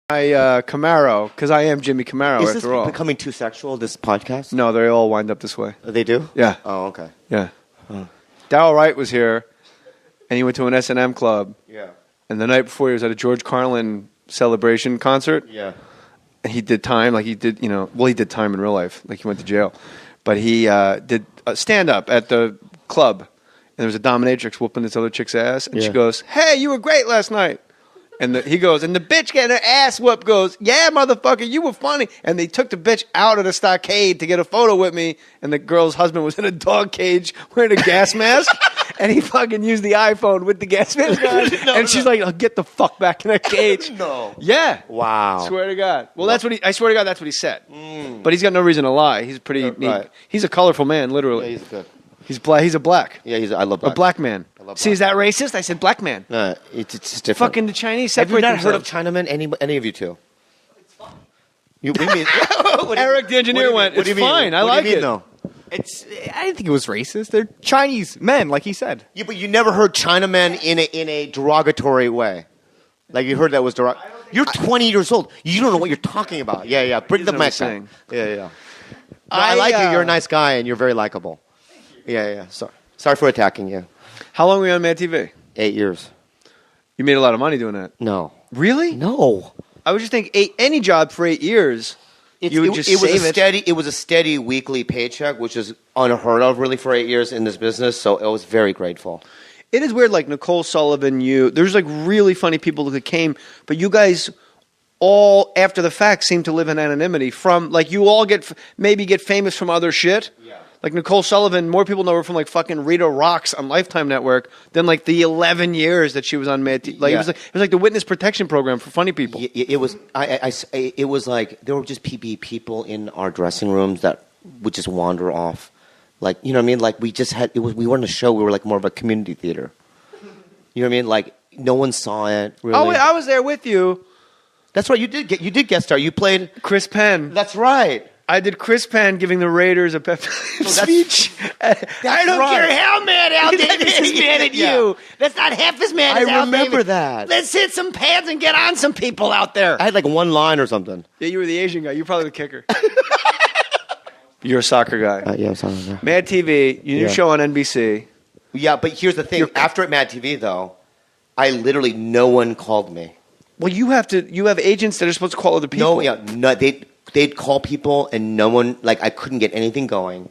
my Camaro, because I am Jimmy Camaro Is after this all. becoming too sexual, this podcast? No, they all wind up this way. They do? Yeah. Oh, okay. Yeah. Darryl Wright was here, and he went to an S&M club. Yeah. And the night before, he was at a George Carlin celebration concert. Yeah. And he did time, like he did, he did time in real life, like he went to jail. But he did a stand-up at the club, and there was a dominatrix whooping this other chick's ass, and she goes, "Hey, you were great last night." And he goes, and the bitch getting her ass whooped goes, "Yeah, motherfucker, you were funny." And they took the bitch out of the stockade to get a photo with me, and the girl's husband was in a dog cage wearing a gas mask, and he fucking used the iPhone with the gas mask on, she's like, "Oh, get the fuck back in that cage." No. Yeah. Wow. Swear to God. Well, I swear to God, that's what he said. But he's got no reason to lie. He's he's a colorful man, literally. Yeah, he's good. He's black. He's a black. Yeah, I love black. A black man. See, is that racist? I said black man. No, it's just different. Fucking the Chinese Have you separate not heard of themselves. Chinamen? Any of you two? What do you mean? Eric the engineer went, "It's fine. I like it." No. I didn't think it was racist. They're Chinese men, like he said. Yeah, but you never heard Chinamen in a derogatory way. Like you heard that was derogatory. You're 20 years old. You don't know what you're talking about. Yeah. Bring the mic back. Yeah. No, I like you. You're a nice guy, and you're very likable. Yeah. Sorry for attacking you. How long were you on Mad TV? 8 years. You made a lot of money doing that. No. Really? No. I would just think any job for 8 years, you would just save it. It was a steady weekly paycheck, which is unheard of, really, for 8 years in this business. So I was very grateful. It is weird, like Nicole Sullivan, there's like really funny people that came, but you guys all, after the fact, seem to live in anonymity from, like you all maybe get famous from other shit. Yeah. Like Nicole Sullivan, more people know her from like fucking Rita Rocks on Lifetime Network than like the 11 years that she was on Mad TV. Like it was like the witness protection program for funny people. It was. It was like there were just people in our dressing rooms that would just wander off. Like, you know what I mean? Like we just had we weren't a show. We were like more of a community theater. You know what I mean? Like no one saw it. Really. Oh, wait, I was there with you. That's right. You did guest star. You played Chris Penn. That's right. I did Chris Penn giving the Raiders a pep speech. I don't care how mad Al Davis is mad at you. That's not half as mad as Al Davis. I remember that. Let's hit some pads and get on some people out there. I had like one line or something. Yeah, you were the Asian guy. You're probably the kicker. You're a soccer guy. Yeah, I'm soccer guy. Mad TV, your new show on NBC. Yeah, but here's the thing. After at Mad TV, though, no one called me. Well, you have agents that are supposed to call other people. No, they'd call people, and no one, like, I couldn't get anything going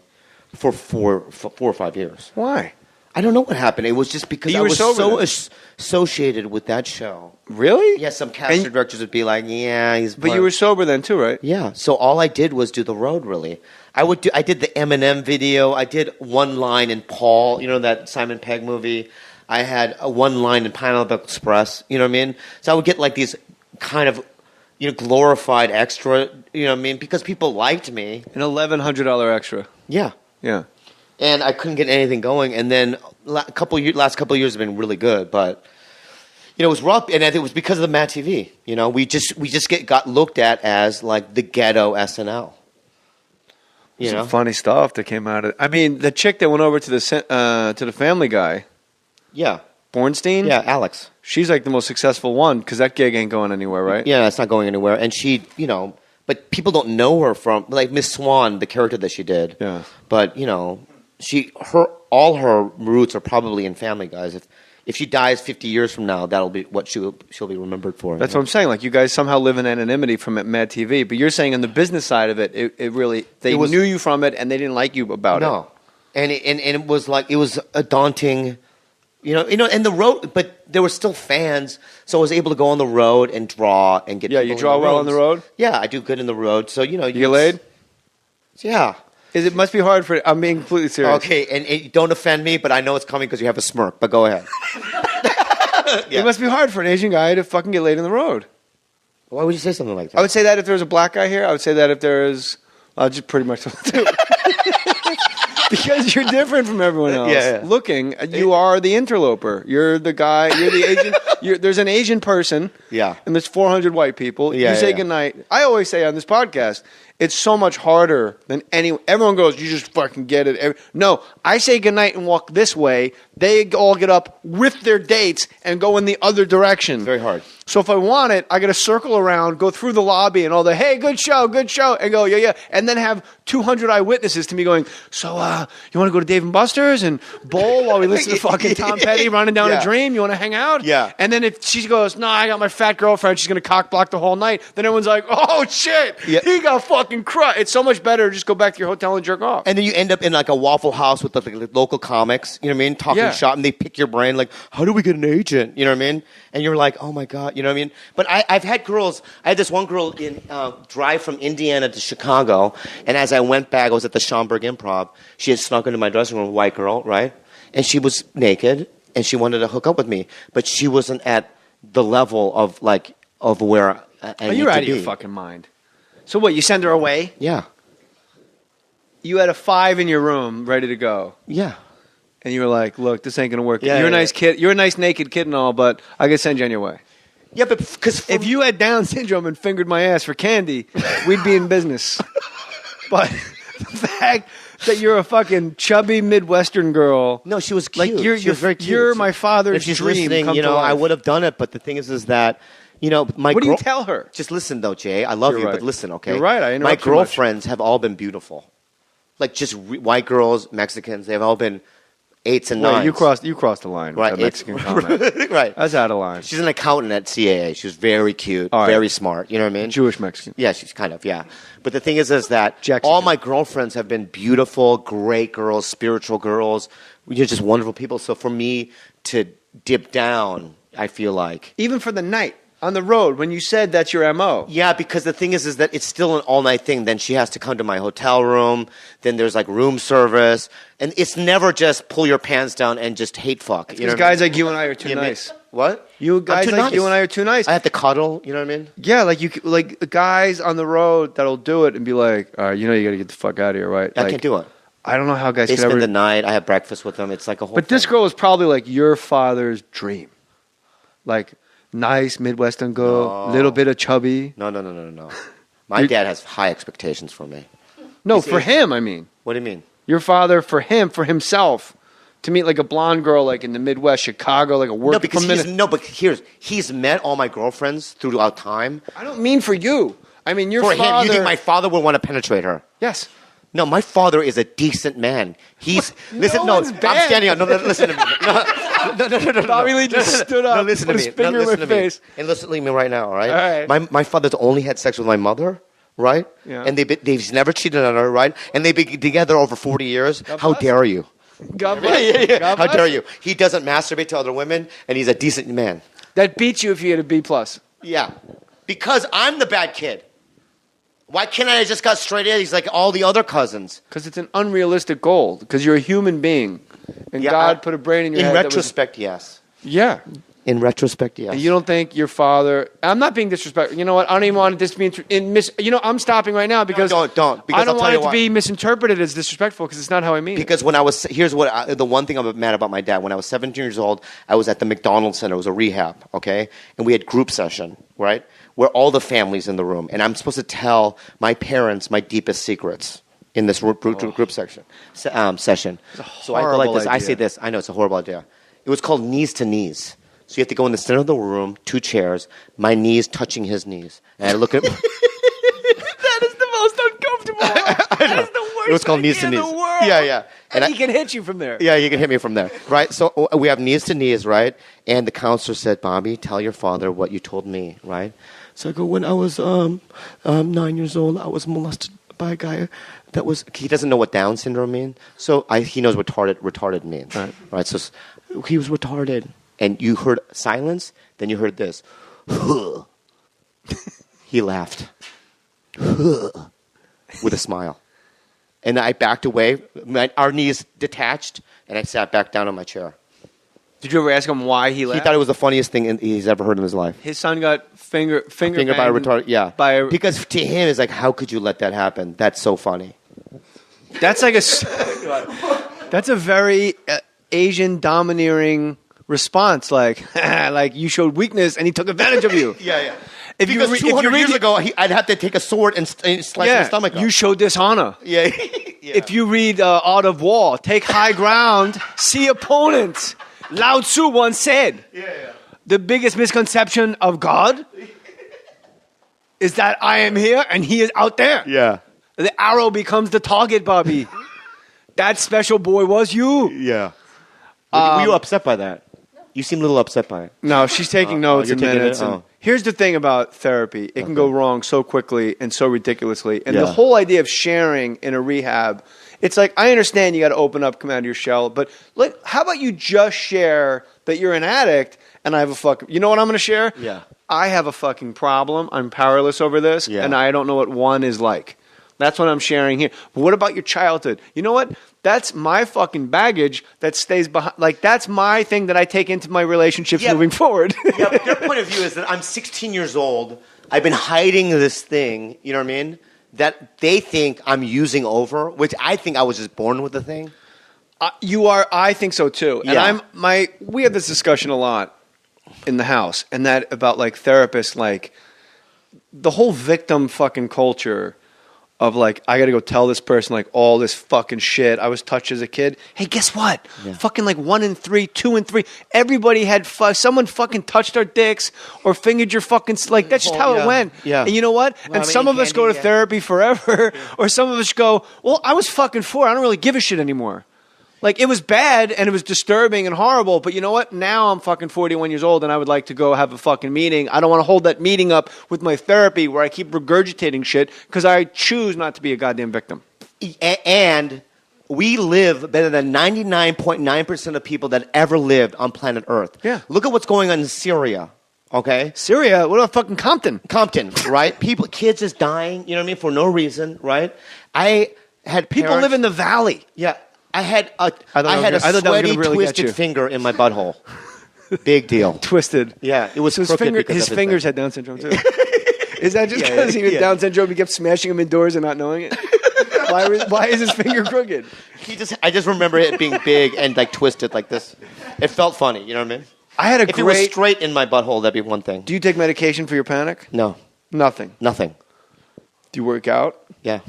for 4 or 5 years. Why? I don't know what happened. It was just because I was so associated with that show. Really? Yeah, some casting directors would be like, "Yeah, he's." But you were sober then too, right? Yeah. So all I did was do the road. Really, I did the Eminem video. I did one line in Paul. You know that Simon Pegg movie. I had one line in Pineapple Express. You know what I mean? So I would get like these kind of glorified extra. You know what I mean? Because people liked me. An $1,100 extra. Yeah. Yeah. And I couldn't get anything going. And then last couple of years have been really good, but it was rough. And I think it was because of the Mad TV. We just got looked at as like the ghetto SNL. Some funny stuff that came out of it. I mean, the chick that went over to the Family Guy. Yeah. Bornstein? Yeah, Alex. She's like the most successful one because that gig ain't going anywhere, right? Yeah, it's not going anywhere. And she, but people don't know her from like Miss Swan, the character that she did. Yeah. But all her roots are probably in Family Guys. If she dies 50 years from now, that'll be what she'll be remembered for. That's what I'm saying. Like you guys somehow live in anonymity from Mad TV, but you're saying on the business side of it, it really knew you from it and they didn't like you about it. No, and it was like it was a daunting, and the road, but there were still fans, so I was able to go on the road and draw and get. Yeah, you draw well on the road. Yeah, I do good in the road. So you get laid. Yeah. It must be hard for. I'm being completely serious. Okay, and don't offend me, but I know it's coming because you have a smirk. But go ahead. Yeah. It must be hard for an Asian guy to fucking get laid on the road. Why would you say something like that? I would say that if there was a black guy here. I would say that if there is, just pretty much because you're different from everyone else. Yeah. Looking, you are the interloper. You're the guy. You're the Asian. there's an Asian person. Yeah. And there's 400 white people. Yeah, you say yeah. goodnight. I always say on this podcast, it's so much harder than everyone goes, you just fucking get it. No, I say goodnight and walk this way. They all get up with their dates and go in the other direction. Very hard. So if I want it, I got to circle around, go through the lobby and all the, hey, good show, and go, yeah. And then have 200 eyewitnesses to me going, so you want to go to Dave & Buster's and bowl while we listen to fucking Tom Petty running down a dream? You want to hang out? Yeah. And then if she goes, no, I got my fat girlfriend, she's going to cock block the whole night, then everyone's like, oh, shit, he got fucking crushed. It's so much better to just go back to your hotel and jerk off. And then you end up in like a Waffle House with the local comics, you know what I mean? Talking shop, and they pick your brain like, how do we get an agent? You know what I mean? And you're like, oh my God, you know what I mean? But I've had girls, I had this one girl in drive from Indiana to Chicago, and as I went back, I was at the Schaumburg Improv. She had snuck into my dressing room, a white girl, right? And she was naked, and she wanted to hook up with me, but she wasn't at the level of where I need you're to out of be. your fucking mind. So what, you send her away? Yeah. You had a 5 in your room ready to go. Yeah. And you were like, look, this ain't going to work. Yeah, you're a yeah, nice kid. You're a nice naked kid and all, but I can send you on your way. Yeah, but because If you had Down syndrome and fingered my ass for candy, we'd be in business. But the fact that you're a fucking chubby Midwestern girl. No, she was cute. Like you're very cute. You're my father's If she's dream. listening, come you to know, life. I would have done it. But the thing is that, you know, What do you tell her? Just listen, though, Jay. I love You're you, right. but listen, okay? You're right. I My interrupt too much. girlfriends have all been beautiful. Like just white girls, Mexicans. They've all been 8s and 9s. Wait, you crossed the line. Right, With that Mexican comment. right. That's out of line. She's an accountant at CAA. She was very cute, All right. very smart. You know what I mean? Jewish Mexican. Yeah, she's kind of, yeah. But the thing is that Jackson. all my girlfriends have been beautiful, great girls, spiritual girls. You're just wonderful people. So for me to dip down, I feel like. Even for the night on the road, when you said that's your MO. Yeah, because the thing is that it's still an all-night thing. Then she has to come to my hotel room. Then there's like room service. And it's never just pull your pants down and just hate fuck. You know Because what guys I mean? like you and I are too You mean- nice. What? You I'm guys too like nice. you and I are too nice. I have to cuddle. You know what I mean? Yeah, like guys on the road that'll do it and be like, all right, you know, you got to get the fuck out of here, right? I can't do it. I don't know how guys They could spend ever. the night. I have breakfast with them. It's like a whole But this thing. girl was probably like your father's dream, like nice Midwestern girl, little bit of chubby. No. My dad has high expectations for me. No, He's for Asian. him, I mean, What do you mean? your father for himself, to meet like a blonde girl like in the Midwest, Chicago, like a work. No, because he's met all my girlfriends throughout time. I don't mean for you. I mean your For father. him, you think my father would want to penetrate her? Yes. No, my father is a decent man. He's listen. No, one's I'm bad. standing up. No, listen to me. No. Bobby Lee just stood up. No, listen to put me. his finger No, in my listen to me. face. And listen to me right now. All right. All right. My father's only had sex with my mother. Right. Yeah. And they've never cheated on her. Right. And they've been together over 40 years. How bless. dare you? God bless. God How bless. dare you? He doesn't masturbate to other women, and he's a decent man. That beats you if you had a B plus. Yeah. Because I'm the bad kid. Why can't I just got straight A's like all the other cousins? Because it's an unrealistic goal. Because you're a human being, and Yeah, God put a brain in your In head. retrospect, yes. Yeah. In retrospect, yes. And you don't think your father? I'm not being disrespectful. You know what? I don't even want this to be You know, I'm stopping right now because don't, because I don't I'll tell want you it to why. be misinterpreted as disrespectful because it's not how I mean it. Because when I was the one thing I'm mad about my dad. When I was 17 years old, I was at the McDonald's Center. It was a rehab, okay, and we had group session, right, where all the families in the room, and I'm supposed to tell my parents my deepest secrets in this group section session. So I go like horrible this. I idea. say this. I know it's a horrible idea. It was called knees to knees. So you have to go in the center of the room, 2 chairs, my knees touching his knees, and I look at. that is the most uncomfortable. That is the worst. It was called knees to idea knees. in the world. Yeah. And I- he can hit you from there. Yeah, you can hit me from there, right? So we have knees to knees, right? And the counselor said, "Bobby, tell your father what you told me," right? So I go, when I was 9 years old, I was molested by a guy that was. He doesn't know what Down syndrome means, so he knows what retarded means, right? So he was retarded, and you heard silence, then you heard this. He laughed with a smile. And I backed away. Our knees detached, and I sat back down on my chair. Did you ever ask him why he left? He thought it was the funniest thing he's ever heard in his life. His son got finger Finger by a banged retarded, yeah. By a, Because to him, it's like, how could you let that happen? That's so funny. that's like that's a very Asian domineering response, like like you showed weakness and he took advantage of you. Yeah. If Because you 200 read years it- ago, I'd have to take a sword and slice his stomach up. you showed dishonor. Yeah. If you read Art of War, take high ground, see opponents. Lao Tzu once said, the biggest misconception of God is that I am here and he is out there. Yeah. The arrow becomes the target, Bobby. That special boy was you. Yeah. Were you upset by that? You seem a little upset by it. No, she's taking notes you're and taking minutes. it? And Oh. here's the thing about therapy. It can go wrong so quickly and so ridiculously. And the Yeah. whole idea of sharing in a rehab, it's like, I understand you got to open up, come out of your shell, but how about you just share that you're an addict and I have a fucking... You know what I'm going to share? Yeah. I have a fucking problem. I'm powerless over this, Yeah. and I don't know what one is like. That's what I'm sharing here. But what about your childhood? You know what? That's my fucking baggage that stays behind. Like, that's my thing that I take into my relationships moving forward. Yeah, but their point of view is that I'm 16 years old. I've been hiding this thing, you know what I mean? That they think I'm using over, which I think I was just born with the thing. You are. I think so too. And Yeah. we have this discussion a lot in the house, and that about like therapists, like the whole victim fucking culture of like, I got to go tell this person like all this fucking shit. I was touched as a kid. Hey, guess what? Fucking like 1 in 3, 2 in 3. Everybody had someone fucking touched our dicks or fingered your fucking like. That's just how it went. Yeah. And you know what? Well, and some of us go to therapy forever, or some of us go, well, I was fucking 4. I don't really give a shit anymore. Like, it was bad and it was disturbing and horrible, but you know what? Now I'm fucking 41 years old and I would like to go have a fucking meeting. I don't want to hold that meeting up with my therapy where I keep regurgitating shit because I choose not to be a goddamn victim. And we live better than 99.9% of people that ever lived on planet Earth. Yeah. Look at what's going on in Syria, okay? Syria? What about fucking Compton? Compton, right? Kids is dying, you know what I mean, for no reason, right? I had People parents- live in the valley. Yeah. I had a I thought that was sweaty, gonna really get twisted you. finger in my butthole. Big deal. Twisted. Yeah, it was So his, crooked because his of his fingers thing. had Down syndrome too. Is that just Yeah, because he had yeah. Down syndrome, he kept smashing them indoors and not knowing it? Why is his finger crooked? I just remember it being big and like twisted like this. It felt funny, you know what I mean? I had a If it was great... straight in my butthole, that'd be one thing. Do you take medication for your panic? No, Nothing. nothing. Do you work out? Yeah.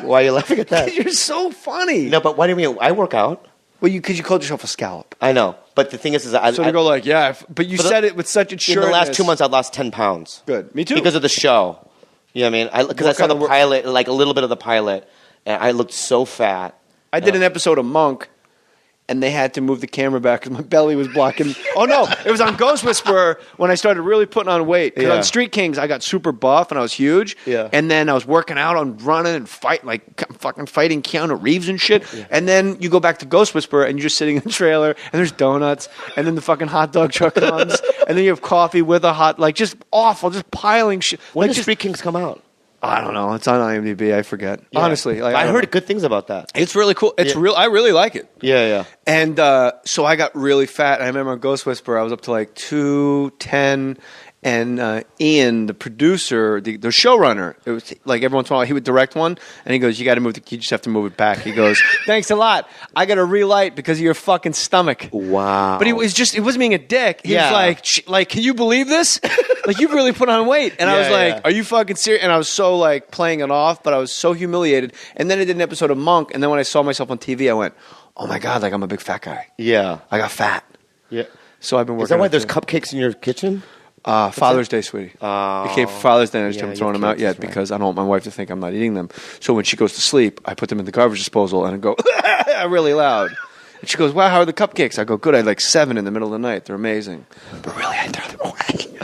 Why are you laughing at that? You're so funny. No, but why do you mean I work out? Well, because you called yourself a scallop. I know, but the thing is that So they go like, yeah, but you For the- said it with such in assurance. the last 2 months, I lost 10 pounds. Good. Me too. Because of the show. You know what I mean? Because I What saw kind the of work- pilot, like a little bit of the pilot, and I looked so fat. I did an episode of Monk, and they had to move the camera back because my belly was blocking. Oh, no. It was on Ghost Whisperer when I started really putting on weight. Because Yeah. on Street Kings, I got super buff and I was huge. Yeah. And then I was working out on running and fucking fighting Keanu Reeves and shit. Yeah. And then you go back to Ghost Whisperer and you're just sitting in the trailer and there's donuts. And then the fucking hot dog truck comes. And then you have coffee with a hot, like just awful, just piling shit. When like did Street Kings come out? I don't know. It's on IMDb. I forget. Yeah. Honestly. Like, I don't heard know. good things about that. It's really cool. It's Yeah. real. I really like it. Yeah. And so I got really fat. I remember on Ghost Whisperer, I was up to like 210. And Ian, the producer, the showrunner, it was like every once in a while he would direct one, and he goes, "You got to move. You just have to move it back." He goes, "Thanks a lot. I got to relight because of your fucking stomach." Wow. But he wasn't being a dick. He Yeah. was like, "Can you believe this? Like you've really put on weight." And I was Yeah, like, yeah. "Are you fucking serious?" And I was so like playing it off, but I was so humiliated. And then I did an episode of Monk, and then when I saw myself on TV, I went, "Oh my god, like I'm a big fat guy. Yeah. I got fat." Yeah. So I've been working. Is that why on there's it. cupcakes in your kitchen? Father's Day, sweetie. It came for Father's Day, and I just Yeah, haven't your thrown them out kids, yet right. because I don't want my wife to think I'm not eating them. So when she goes to sleep, I put them in the garbage disposal and I go really loud. And she goes, "Wow, how are the cupcakes?" I go, "Good. I had like 7 in the middle of the night. They're amazing." But really, I throw them away.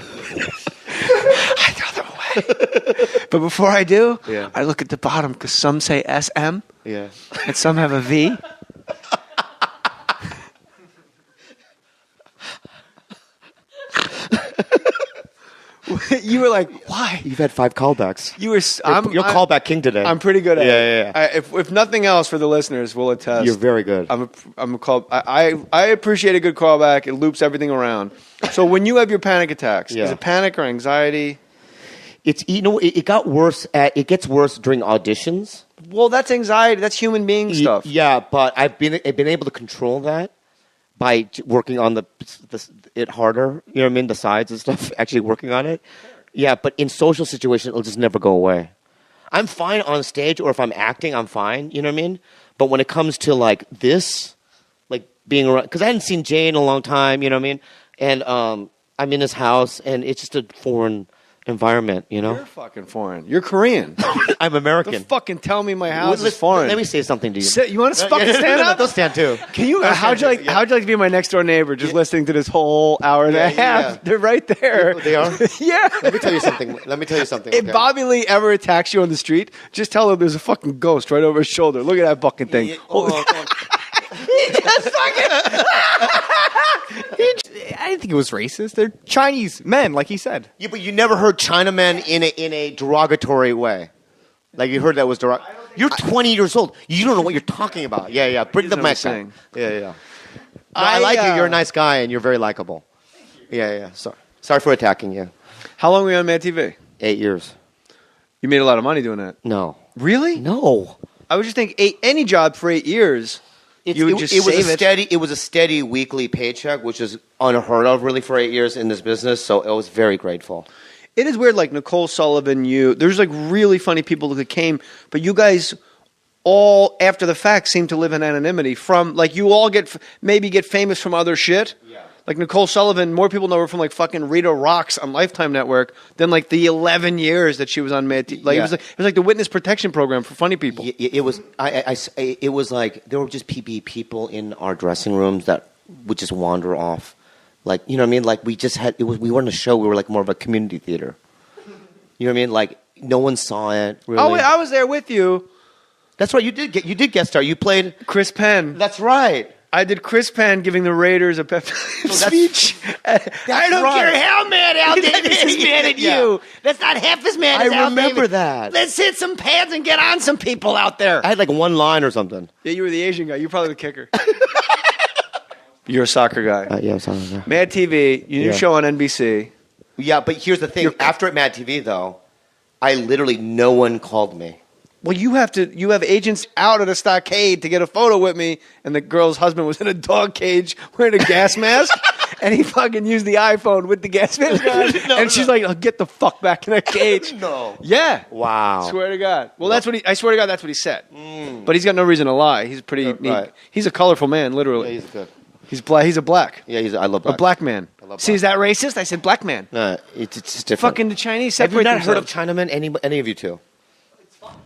I throw them away. But before I do, Yeah. I look at the bottom because some say SM Yeah. and some have a V. You were like, "Why?" You've had 5 callbacks. You were. You're callback king today. I'm pretty good at Yeah, it. yeah, yeah. If nothing else, for the listeners, we'll attest. You're very good. I'm a call. I appreciate a good callback. It loops everything around. So when you have your panic attacks, Yeah. is it panic or anxiety? It's it got worse. It gets worse during auditions. Well, that's anxiety. That's human being stuff. Yeah, but I've been able to control that. by working on it harder. You know what I mean? The sides and stuff. Actually working on it. Yeah, but in social situations, it'll just never go away. I'm fine on stage, or if I'm acting, I'm fine. You know what I mean? But when it comes to like this, like being around, because I hadn't seen Jay in a long time. You know what I mean? And I'm in his house, and it's just a foreign environment. You know? You're fucking foreign. You're Korean. I'm American. Don't fucking tell me my house is foreign. Let me say something to you. You want to fucking stand up? Don't stand too. Can you? How'd you like to be my next door neighbor? Just listening to this whole hour and a half. Yeah. They're right there. They are. Yeah. Let me tell you something. If Okay? Bobby Lee ever attacks you on the street, just tell him there's a fucking ghost right over his shoulder. Look at that fucking thing. I didn't think it was racist. They're Chinese men, like he said. Yeah, but you never heard Chinamen in a derogatory way. Like you heard that was derogatory. You're 20 years old. You don't know what you're talking about. Yeah. Bring the mic back. Yeah. No, I like you. You're a nice guy, and you're very likable. Yeah. Sorry for attacking you. How long were you on Mad TV? 8 years. You made a lot of money doing that. No. Really? No. I would just think any job for 8 years, you would just save it. It was a steady weekly paycheck, which is unheard of, really, for 8 years in this business. So I was very grateful. It is weird, like Nicole Sullivan, there's like really funny people that came, but you guys all, after the fact, seem to live in anonymity from, like you all maybe get famous from other shit. Yeah. Like Nicole Sullivan, more people know her from like fucking Rita Rocks on Lifetime Network than like the 11 years that she was on Mad TV. Like it was like the witness protection program for funny people. It was, it was like, there were just people in our dressing rooms that would just wander off. Like, you know what I mean? Like, we weren't a show. We were like more of a community theater. You know what I mean? Like, no one saw it. Really. Oh, wait, I was there with you. That's right. You did guest star. You played Chris Penn. That's right. I did Chris Penn giving the Raiders a pep speech. I don't care how mad Al Davis is mad at you. That's not half as mad as Al Davis. I remember that. Let's hit some pads and get on some people out there. I had like one line or something. Yeah, you were the Asian guy. You're probably the kicker. You're a soccer guy. Yeah, I'm a soccer guy. Mad TV, your new show on NBC. Yeah, but here's the thing. After Mad TV, though, no one called me. Well, you have agents out at a stockade to get a photo with me, and the girl's husband was in a dog cage wearing a gas mask, and he fucking used the iPhone with the gas mask on, she's like, oh, get the fuck back in that cage. No. Yeah. Wow. Swear to God. Well, I swear to God, that's what he said. But he's got no reason to lie. He's pretty neat. Right. He's a colorful man, literally. Yeah, he's good. He's black. He's a black. Yeah, I love black. A black man. See, is that racist? I said black man. No, it's just different. Fucking the Chinese Have separate you not themselves. heard of Chinamen? Any of you two? It's fine.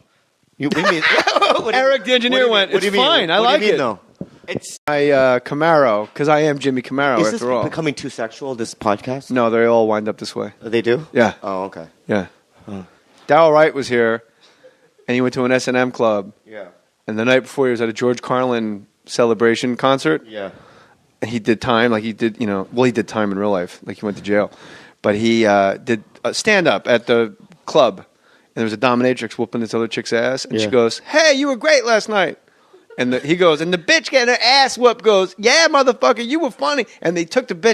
Eric, the engineer, went, it's fine. I like it. Though? It's my Camaro, because I am Jimmy Camaro, after all. Is this becoming too sexual, this podcast? No, they all wind up this way. They do? Yeah. Oh, okay. Yeah. Darryl Wright was here, and he went to an S&M club. Yeah. And the night before, he was at a George Carlin celebration concert. Yeah. And he did time, like he did, he did time in real life, like he went to jail. But he did stand-up at the club, and there was a dominatrix whooping this other chick's ass, and she goes, hey, you were great last night. And he goes, and the bitch getting her ass whooped goes, yeah, motherfucker, you were funny. And they took the bitch